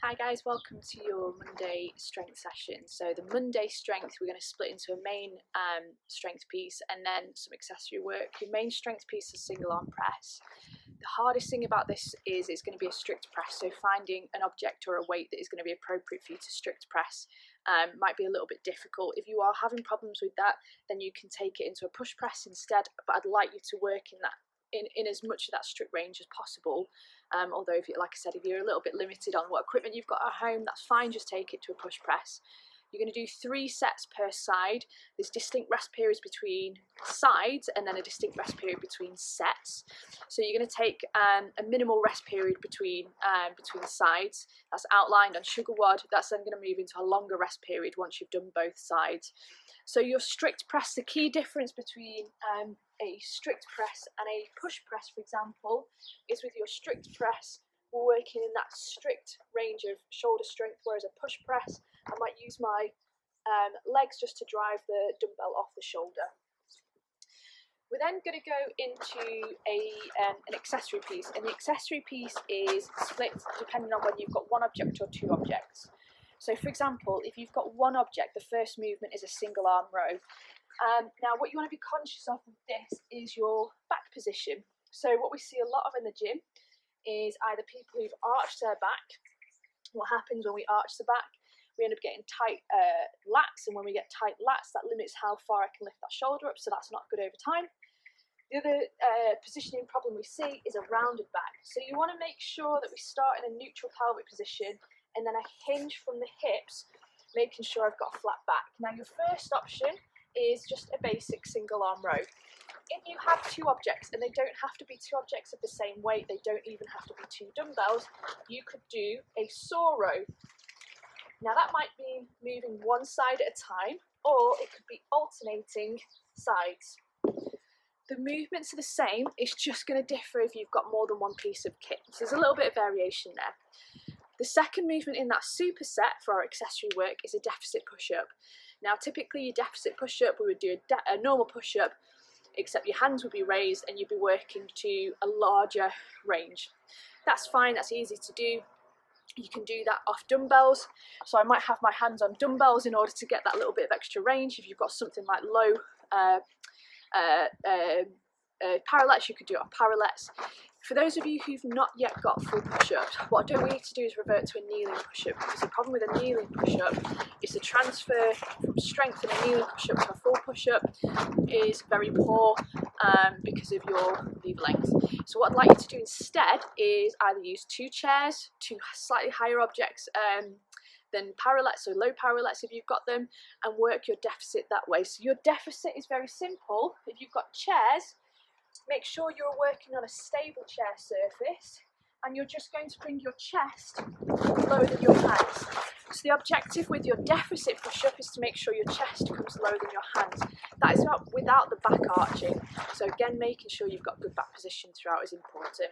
Hi guys, welcome to your Monday strength session. So the Monday strength we're going to split into a main strength piece and then some accessory work. Your main strength piece is single arm press. The hardest thing about this is it's going to be a strict press, so finding an object or a weight that is going to be appropriate for you to strict press might be a little bit difficult. If you are having problems with that, then you can take it into a push press instead, but I'd like you to work in that in as much of that strict range as possible. Although, if you, like I said, if you're a little bit limited on what equipment you've got at home, that's fine, just take it to a push press. You're going to do 3 sets per side. There's distinct rest periods between sides and then a distinct rest period between sets. So you're going to take a minimal rest period between sides. That's outlined on sugar wad. That's then going to move into a longer rest period once you've done both sides. So your strict press, the key difference between a strict press and a push press, for example, is with your strict press, we're working in that strict range of shoulder strength, whereas a push press, I might use my legs just to drive the dumbbell off the shoulder. We're then going to go into an accessory piece, and the accessory piece is split depending on whether you've got one object or 2 objects. So for example, if you've got one object, the first movement is a single arm row. Now what you want to be conscious of with this is your back position. So what we see a lot of in the gym is either people who've arched their back. What happens when we arch the back? We end up getting tight lats, and when we get tight lats, that limits how far I can lift that shoulder up, so that's not good over time. The other positioning problem we see is a rounded back. So you want to make sure that we start in a neutral pelvic position and then I hinge from the hips, making sure I've got a flat back. Now your first option is just a basic single arm row. If you have 2 objects, and they don't have to be 2 objects of the same weight, they don't even have to be 2 dumbbells, you could do a saw row. Now that might mean moving one side at a time, or it could be alternating sides. The movements are the same, it's just going to differ if you've got more than one piece of kit. So there's a little bit of variation there. The second movement in that superset for our accessory work is a deficit push-up. Now typically your deficit push-up, we would do a normal push-up, except your hands would be raised and you'd be working to a larger range. That's fine, that's easy to do. You can do that off dumbbells, so I might have my hands on dumbbells in order to get that little bit of extra range. If you've got something like low parallettes, you could do it on parallettes. For those of you who've not yet got full push-ups, what I don't want you to do is revert to a kneeling push-up, because the problem with a kneeling push-up is the transfer from strength in a kneeling push-up to a full push-up is very poor because of your lever length. So what I'd like you to do instead is either use 2 chairs, 2 slightly higher objects than parallettes, so low parallettes if you've got them, and work your deficit that way. So your deficit is very simple. If you've got chairs, make sure you're working on a stable chair surface, and you're just going to bring your chest lower than your hands. So the objective with your deficit push-up is to make sure your chest comes lower than your hands. That is not without the back arching. So again, making sure you've got good back position throughout is important.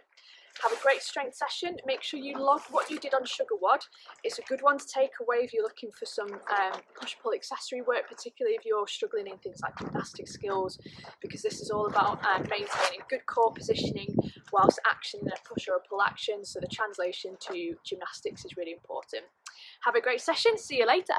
Have a great strength session. Make sure you log what you did on sugar wad. It's a good one to take away if you're looking for some push-pull accessory work, particularly if you're struggling in things like gymnastic skills, because this is all about maintaining good core positioning whilst actioning a push or a pull action. So the translation to gymnastics is really important. Have a great session. See you later.